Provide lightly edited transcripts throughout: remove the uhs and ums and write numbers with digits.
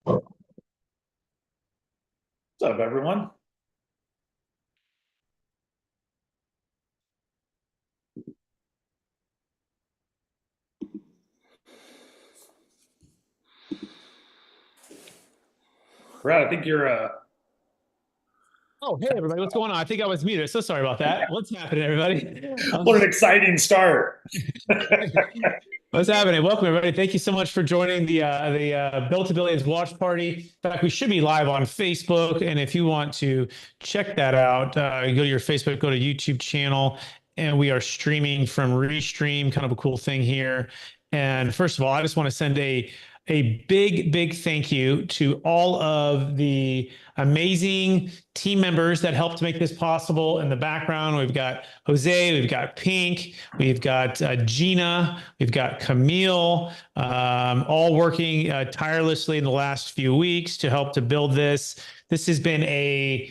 What's up, everyone? Brad, I think you're Oh, hey everybody, what's going on? I think I was muted. So sorry about that. What's happening, everybody? what an exciting start. What's happening? Welcome, everybody. Thank you so much for joining the Built to Billions watch party. In fact, we should be live on Facebook, and if you want to check that out, go to your Facebook, go to YouTube channel, and we are streaming from Restream. Kind of a cool thing here. And first of all, I just want to send a big thank you to all of the amazing team members that helped make this possible. In the background, we've got Jose, we've got Pink, we've got Gina, we've got Camille, all working tirelessly in the last few weeks to help to build this. This has been a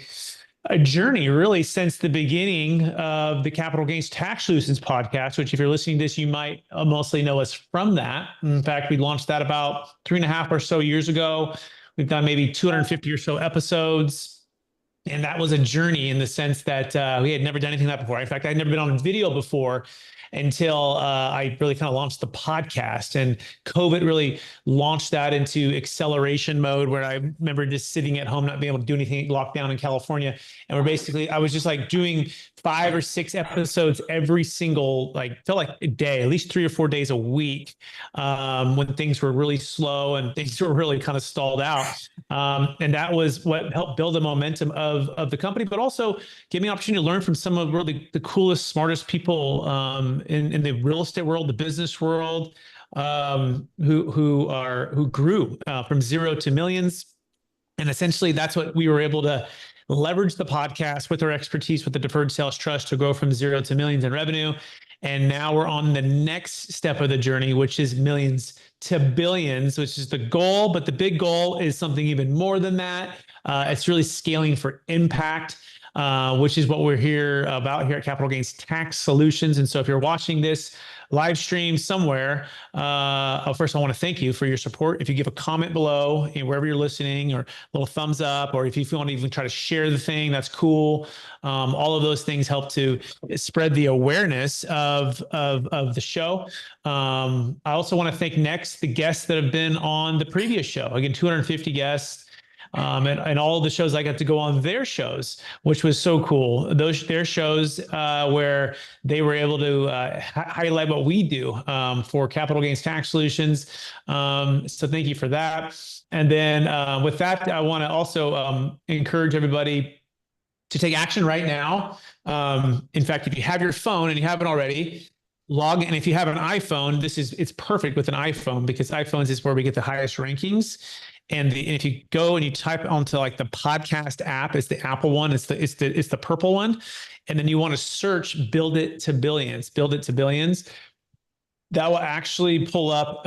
journey really since the beginning of the Capital Gains Tax Solutions podcast, which if you're listening to this, you might mostly know us from that. In fact, we launched that about 3.5 or so years ago. We've done maybe 250 or so episodes. And that was a journey in the sense that we had never done anything like that before. In fact, I'd never been on video before until I really kind of launched the podcast, and COVID really launched that into acceleration mode, where I remember just sitting at home, not being able to do anything, locked down in California. And I was just like doing 5 or 6 episodes every single, felt like a day, at least 3 or 4 days a week, when things were really slow and things were really kind of stalled out. And that was what helped build the momentum of the company, but also give me an opportunity to learn from some of really the coolest, smartest people in the real estate world, the business world, who grew from zero to millions. And essentially, that's what we were able to leverage the podcast with our expertise with the Deferred Sales Trust to go from zero to millions in revenue. And now we're on the next step of the journey, which is millions to billions, which is the goal. But the big goal is something even more than that. It's really scaling for impact, which is what we're here about here at Capital Gains Tax Solutions. And so if you're watching this live stream somewhere, first I want to thank you for your support. If you give a comment below, wherever you're listening, or a little thumbs up, or if you want to even try to share the thing, that's cool. All of those things help to spread the awareness of the show. I also want to thank next the guests that have been on the previous show. Again, 250 guests. And all of the shows I got to go on their shows, which was so cool. Their shows where they were able to highlight what we do for Capital Gains Tax Solutions. So thank you for that. And then with that, I want to also encourage everybody to take action right now. In fact, if you have your phone and you haven't already, log in. If you have an iPhone, it's perfect with an iPhone, because iPhones is where we get the highest rankings. And if you go and you type onto like the podcast app, it's the Apple one, it's the purple one, and then you want to search "Build It to Billions," "Build It to Billions." That will actually pull up.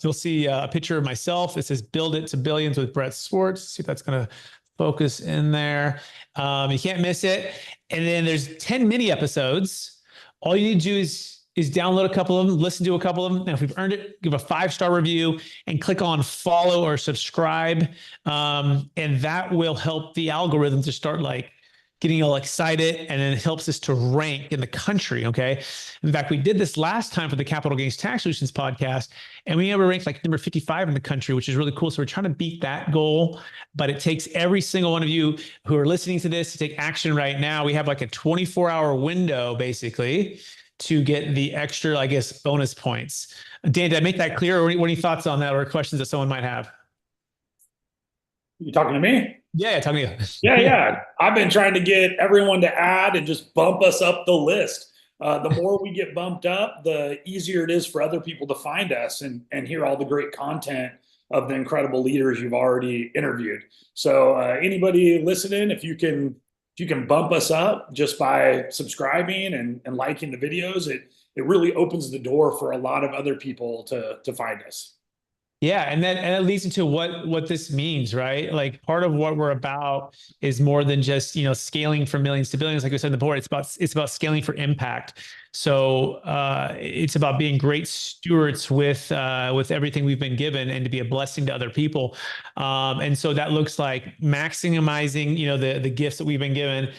You'll see a picture of myself. It says "Build It to Billions" with Brett Swarts. See if that's going to focus in there. You can't miss it. And then there's 10 mini episodes. All you need to do is download a couple of them, listen to a couple of them. And if we've earned it, give a 5-star review and click on follow or subscribe. And that will help the algorithm to start getting all excited, and then it helps us to rank in the country. Okay. In fact, we did this last time for the Capital Gains Tax Solutions podcast, and we ever ranked number 55 in the country, which is really cool. So we're trying to beat that goal, but it takes every single one of you who are listening to this to take action right now. We have a 24-hour window basically to get the extra, bonus points. Dan, did I make that clear? Or any thoughts on that, or questions that someone might have? You talking to me? Yeah, tell me. Yeah. I've been trying to get everyone to add and just bump us up the list. The more we get bumped up, the easier it is for other people to find us and hear all the great content of the incredible leaders you've already interviewed. So anybody listening, if you can bump us up just by subscribing and liking the videos, it really opens the door for a lot of other people to find us. Yeah, and that leads into what this means, right? Part of what we're about is more than just scaling from millions to billions. Like we said before, it's about scaling for impact. So it's about being great stewards with everything we've been given, and to be a blessing to other people. And so that looks like maximizing, the gifts that we've been given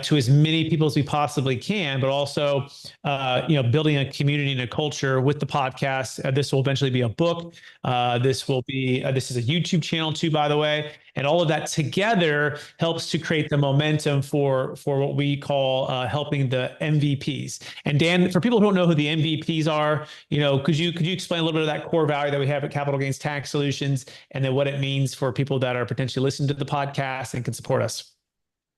to as many people as we possibly can, but also, building a community and a culture with the podcast. This will eventually be a book. This is a YouTube channel too, by the way. And all of that together helps to create the momentum for what we call helping the MVPs. And Dan, for people who don't know who the MVPs are, could you explain a little bit of that core value that we have at Capital Gains Tax Solutions, and then what it means for people that are potentially listening to the podcast and can support us?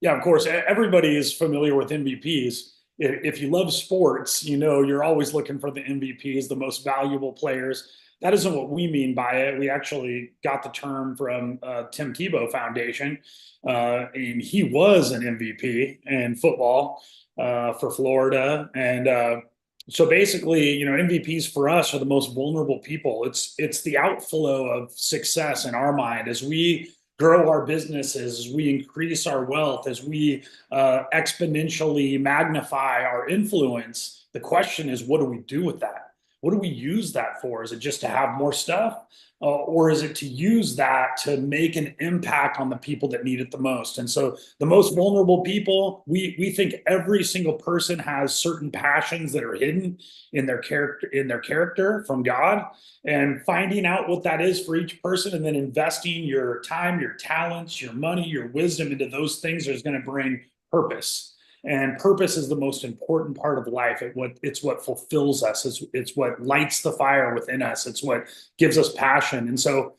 Yeah, of course. Everybody is familiar with MVPs. If you love sports, you're always looking for the MVPs, the most valuable players. That isn't what we mean by it. We actually got the term from Tim Tebow Foundation, and he was an MVP in football for Florida. And so basically, MVPs for us are the most vulnerable people. It's the outflow of success in our mind as we grow our businesses, as we increase our wealth, as we exponentially magnify our influence. The question is, what do we do with that? What do we use that for? Is it just to have more stuff? Or is it to use that to make an impact on the people that need it the most? And so the most vulnerable people, we think every single person has certain passions that are hidden in their character from God, and finding out what that is for each person, and then investing your time, your talents, your money, your wisdom into those things is going to bring purpose. And purpose is the most important part of life. It's what fulfills us. It's what lights the fire within us. It's what gives us passion. And so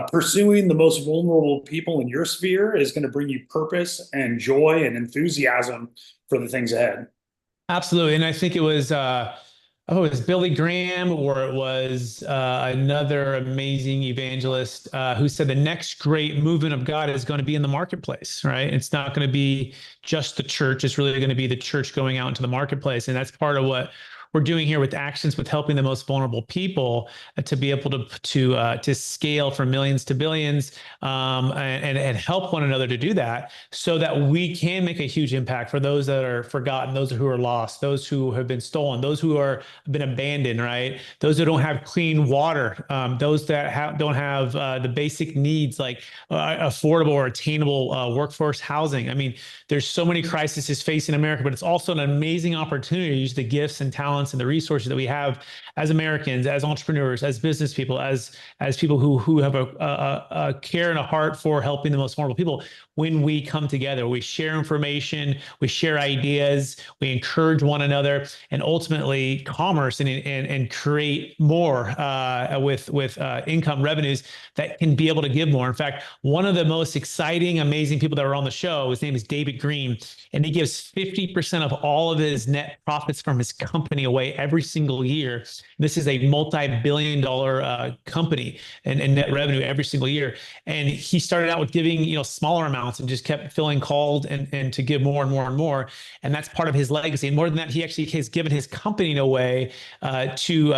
pursuing the most vulnerable people in your sphere is going to bring you purpose and joy and enthusiasm for the things ahead. Absolutely. And I think it was Billy Graham, or it was another amazing evangelist who said the next great movement of God is going to be in the marketplace, right? It's not going to be just the church. It's really going to be the church going out into the marketplace. And that's part of what we're doing here with Actions, with helping the most vulnerable people to be able to scale from millions to billions, and help one another to do that, so that we can make a huge impact for those that are forgotten, those who are lost, those who have been stolen, those who have been abandoned, right? Those who don't have clean water, those that don't have the basic needs like affordable or attainable workforce housing. I mean, there's so many crises facing America, but it's also an amazing opportunity to use the gifts and talents and the resources that we have as Americans, as entrepreneurs, as business people, as people who have a care and a heart for helping the most vulnerable people. When we come together, we share information, we share ideas, we encourage one another, and ultimately commerce and create more with income revenues that can be able to give more. In fact, one of the most exciting, amazing people that were on the show, his name is David Green, and he gives 50% of all of his net profits from his company away every single year. This is a multi-billion-dollar company and net revenue every single year. And he started out with giving, smaller amounts, and just kept feeling called and to give more and more and more. And that's part of his legacy. And more than that, he actually has given his company away to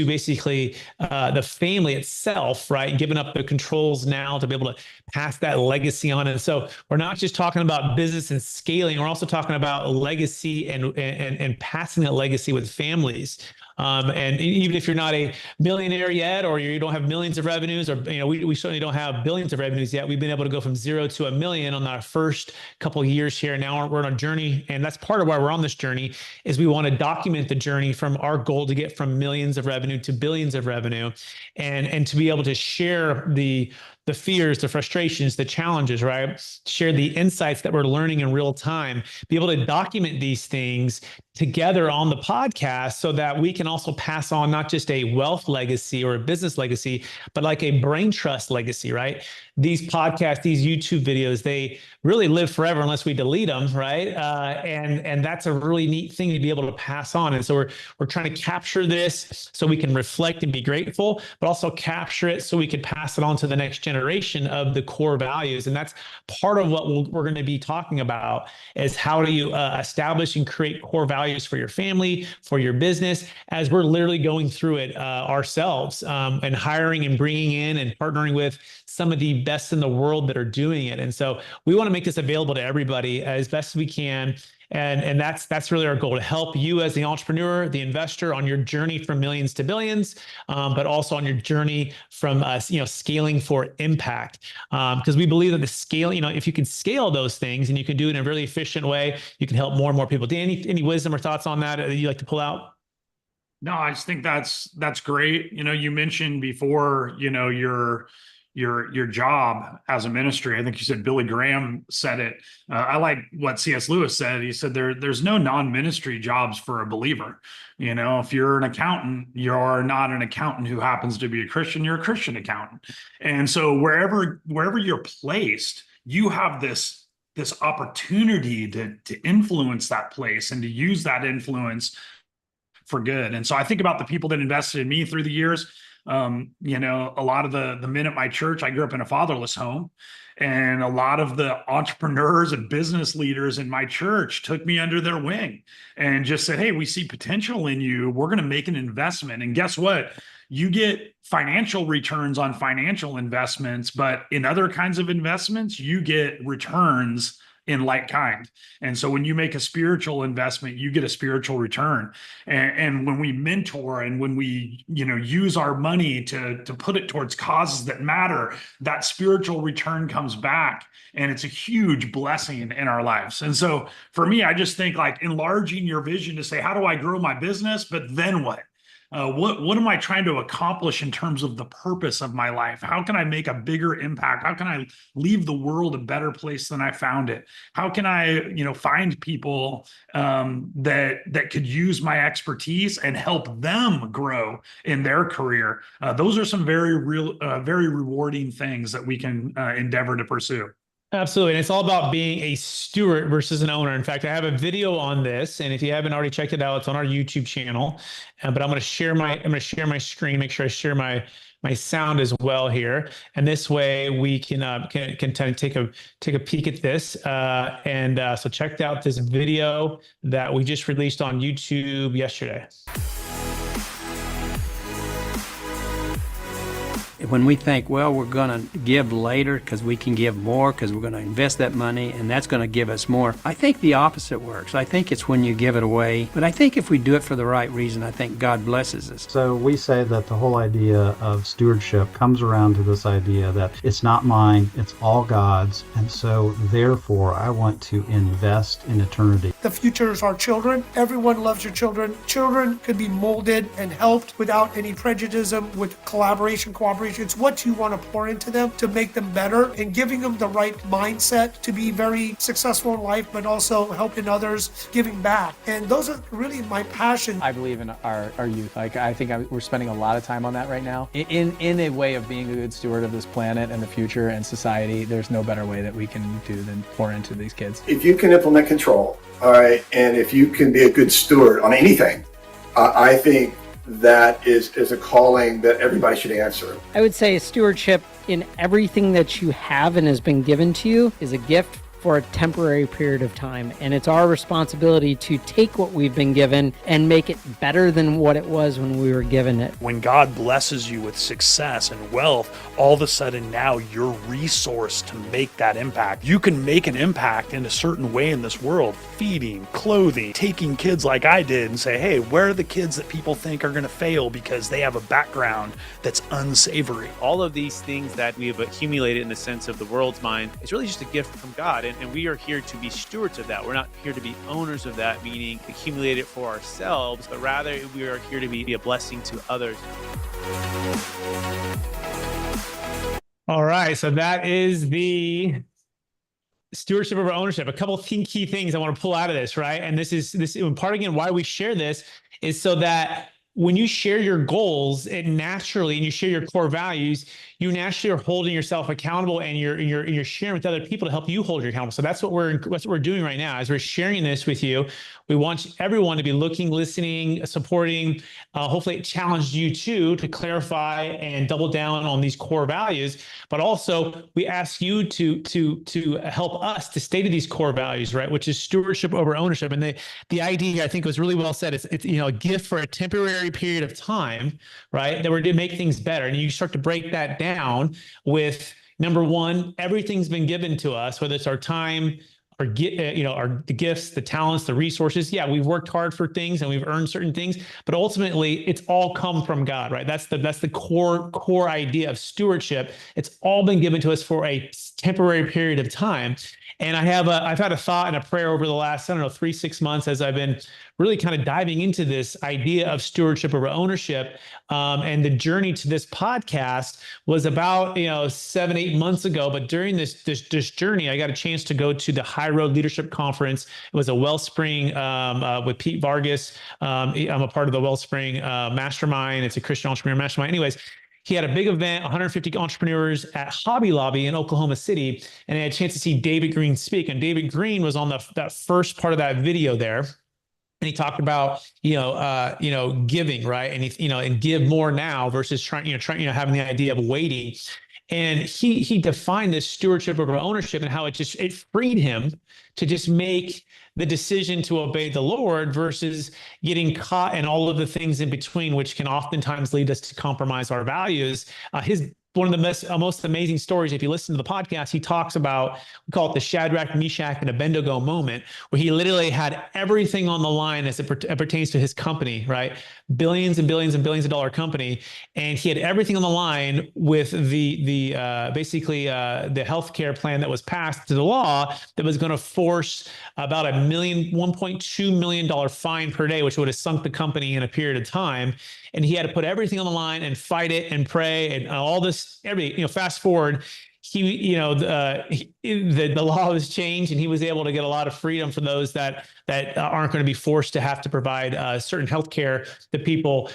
basically the family itself, right? And given up the controls now to be able to pass that legacy on. And so we're not just talking about business and scaling, we're also talking about legacy and passing that legacy with families. And even if you're not a millionaire yet, or you don't have millions of revenues, or we certainly don't have billions of revenues yet, we've been able to go from 0 to $1 million on our first couple of years here. Now we're on a journey, and that's part of why we're on this journey, is we want to document the journey from our goal to get from millions of revenue to billions of revenue, and to be able to share the fears, the frustrations, the challenges, right? Share the insights that we're learning in real time, be able to document these things together on the podcast, so that we can also pass on not just a wealth legacy or a business legacy, but like a brain trust legacy, right? These podcasts, these YouTube videos, they really live forever unless we delete them, right? And that's a really neat thing to be able to pass on. And so we're trying to capture this so we can reflect and be grateful, but also capture it so we can pass it on to the next generation of the core values. And that's part of what we're going to be talking about, is how do you establish and create core values for your family, for your business, as we're literally going through it ourselves, and hiring and bringing in and partnering with some of the best in the world that are doing it. And so we want to make this available to everybody as best as we can. And that's really our goal, to help you as the entrepreneur, the investor, on your journey from millions to billions, but also on your journey from scaling for impact. Because we believe that the scale, if you can scale those things and you can do it in a really efficient way, you can help more and more people. Dan, any wisdom or thoughts on that you'd like to pull out? No, I just think that's great. You mentioned before, your job as a ministry. I think you said Billy Graham said it. I like what C.S. Lewis said. He said there's no non-ministry jobs for a believer. If you're an accountant, you're not an accountant who happens to be a Christian. You're a Christian accountant. And so wherever you're placed, you have this opportunity to influence that place and to use that influence for good. And so I think about the people that invested in me through the years. A lot of the men at my church, I grew up in a fatherless home, and a lot of the entrepreneurs and business leaders in my church took me under their wing and just said, hey, we see potential in you. We're going to make an investment. And guess what? You get financial returns on financial investments, but in other kinds of investments, you get returns in like kind. And so when you make a spiritual investment, you get a spiritual return. And when we mentor and when we, use our money to put it towards causes that matter, that spiritual return comes back. And it's a huge blessing in our lives. And so for me, I just think like enlarging your vision to say, how do I grow my business? But then what? What am I trying to accomplish in terms of the purpose of my life? How can I make a bigger impact? How can I leave the world a better place than I found it? How can I, find people that could use my expertise and help them grow in their career? Those are some very rewarding things that we can endeavor to pursue. Absolutely. And it's all about being a steward versus an owner. In fact, I have a video on this, and if you haven't already checked it out, it's on our YouTube channel. But I'm going to share my screen, make sure I share my sound as well here. And this way we can take a peek at this. So check out this video that we just released on YouTube yesterday. When we think, well, we're going to give later because we can give more because we're going to invest that money and that's going to give us more, I think the opposite works. I think it's when you give it away. But I think if we do it for the right reason, I think God blesses us. So we say that the whole idea of stewardship comes around to this idea that it's not mine, it's all God's. And so therefore, I want to invest in eternity. The future is our children. Everyone loves your children. Children could be molded and helped without any prejudice, with collaboration, cooperation. It's what you want to pour into them to make them better, and giving them the right mindset to be very successful in life, but also helping others, giving back. And those are really my passion. I believe in our youth. I think we're spending a lot of time on that right now. In a way of being a good steward of this planet and the future and society, there's no better way that we can do than pour into these kids. If you can implement control, all right, and if you can be a good steward on anything, I think that is a calling that everybody should answer. I would say stewardship in everything that you have and has been given to you is a gift for a temporary period of time. And it's our responsibility to take what we've been given and make it better than what it was when we were given it. When God blesses you with success and wealth, all of a sudden now you're resourced to make that impact. You can make an impact in a certain way in this world, feeding, clothing, taking kids like I did and say, hey, where are the kids that people think are going to fail because they have a background that's unsavory? All of these things that we have accumulated in the sense of the world's mind, it's really just a gift from God. And we are here to be stewards of that. We're not here to be owners of that, meaning accumulate it for ourselves, but rather we are here to be a blessing to others. All right. So that is the stewardship over ownership. A couple of key things I want to pull out of this, right? And this is part, again, why we share this is so that when you share your goals, it naturally, and you share your core values, you naturally are holding yourself accountable, and you're sharing with other people to help you hold you accountable. So that's what we're doing right now. As we're sharing this with you, we want everyone to be looking, listening, supporting. Hopefully, it challenged you too to clarify and double down on these core values. But also, we ask you to help us to stay to these core values, right? Which is stewardship over ownership. And the idea, I think, was really well said. It's a gift for a temporary period of time, right? That we're to make things better, and you start to break that down with number one, everything's been given to us, whether it's our time, the gifts, the talents, the resources. Yeah, we've worked hard for things and we've earned certain things, but ultimately it's all come from God, right? That's the core idea of stewardship. It's all been given to us for a temporary period of time. And I've had a thought and a prayer over the last, 3-6 months as I've been really kind of diving into this idea of stewardship over ownership. And the journey to this podcast was about, 7-8 months ago. But during this journey, I got a chance to go to the High Road Leadership Conference. It was a Wellspring with Pete Vargas. I'm a part of the Wellspring Mastermind. It's a Christian entrepreneur mastermind. Anyways, he had a big event, 150 entrepreneurs at Hobby Lobby in Oklahoma City, and I had a chance to see David Green speak. And David Green was on that first part of that video there, and he talked about giving, right, and and give more now versus trying having the idea of waiting. And he defined this stewardship over ownership and how it freed him to just make the decision to obey the Lord versus getting caught in all of the things in between, which can oftentimes lead us to compromise our values. One of the most amazing stories, if you listen to the podcast, he talks about, we call it the Shadrach, Meshach, and Abednego moment, where he literally had everything on the line as it pertains to his company, right? Billions and billions and billions of dollar company. And he had everything on the line with the healthcare plan that was passed to the law that was going to force about $1.2 million fine per day, which would have sunk the company in a period of time. And he had to put everything on the line and fight it and pray and all this, fast forward, the law was changed and he was able to get a lot of freedom for those that aren't going to be forced to have to provide certain health care to people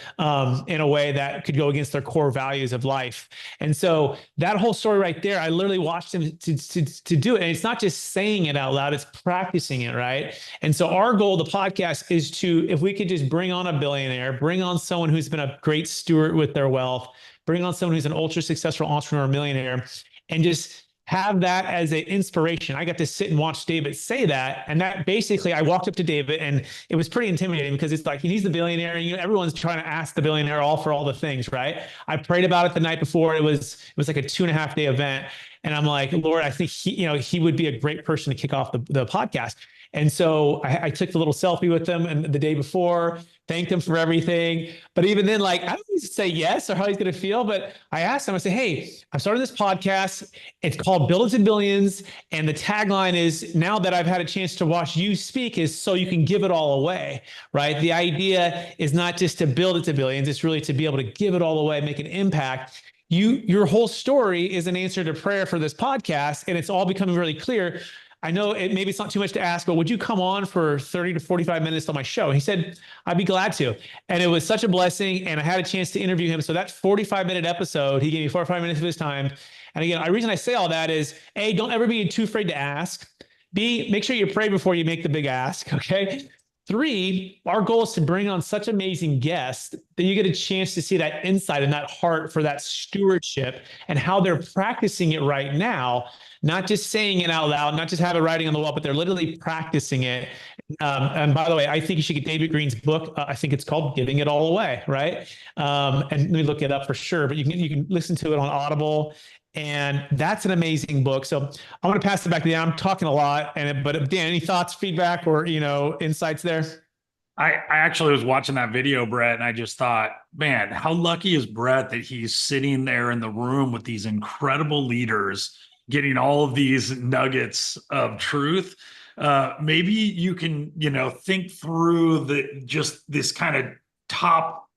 in a way that could go against their core values of life. And so that whole story right there, I literally watched him to do it. And it's not just saying it out loud, it's practicing it, right? And so our goal, the podcast, is if we could just bring on a billionaire, bring on someone who's been a great steward with their wealth, bring on someone who's an ultra successful entrepreneur or millionaire, and just have that as an inspiration. I got to sit and watch David say that. And that basically, I walked up to David and it was pretty intimidating because it's like, he's the billionaire and everyone's trying to ask the billionaire for all the things, right? I prayed about it the night before. It was like a 2.5-day event. And I'm like, Lord, I think he would be a great person to kick off the podcast. And so I took the little selfie with him and the day before, thanked him for everything. But even then, I don't need to say yes or how he's going to feel. But I asked him, I said, hey, I'm starting this podcast. It's called Build It to Billions. And the tagline is, now that I've had a chance to watch you speak, is so you can give it all away, right? The idea is not just to build it to billions. It's really to be able to give it all away, make an impact. Your whole story is an answer to prayer for this podcast. And it's all becoming really clear. I know maybe it's not too much to ask, but would you come on for 30 to 45 minutes on my show? And he said, I'd be glad to. And it was such a blessing. And I had a chance to interview him. So that 45-minute episode, he gave me 45 minutes of his time. And again, the reason I say all that is, A, don't ever be too afraid to ask. B, make sure you pray before you make the big ask. Okay. 3, our goal is to bring on such amazing guests that you get a chance to see that insight and that heart for that stewardship and how they're practicing it right now, not just saying it out loud, not just have it writing on the wall, but they're literally practicing it. And by the way, I think you should get David Green's book. I think it's called Giving It All Away, right? And let me look it up for sure, but you can listen to it on Audible. And that's an amazing book. So I want to pass it back to Dan. I'm talking a lot, but Dan, any thoughts, feedback, or insights there? I actually was watching that video, Brett, and I just thought, man, how lucky is Brett that he's sitting there in the room with these incredible leaders, getting all of these nuggets of truth. Maybe you can, think through this kind of top.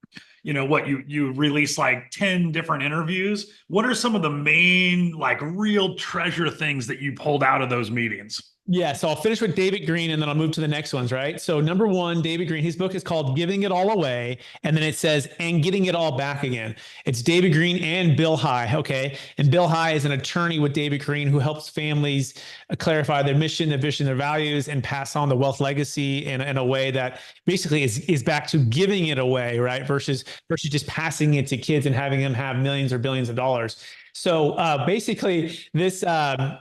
You release like 10 different interviews. What are some of the main, real treasure things that you pulled out of those meetings? Yeah. So I'll finish with David Green and then I'll move to the next ones, right? So number 1, David Green, his book is called Giving It All Away. And then it says, and Getting It All Back Again. It's David Green and Bill High. Okay. And Bill High is an attorney with David Green who helps families clarify their mission, their vision, their values, and pass on the wealth legacy in a way that basically is back to giving it away, right? Versus just passing it to kids and having them have millions or billions of dollars. So basically this,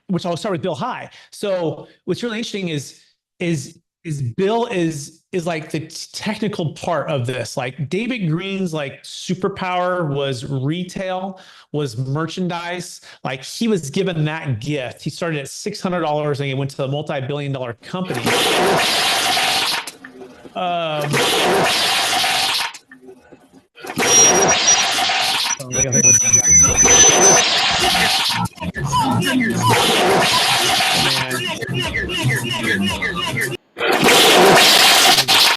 which I'll start with Bill High. So what's really interesting is is Bill is like the technical part of this. Like David Green's like superpower was retail, was merchandise. Like he was given that gift. He started at $600 and he went to a multi-billion-dollar company.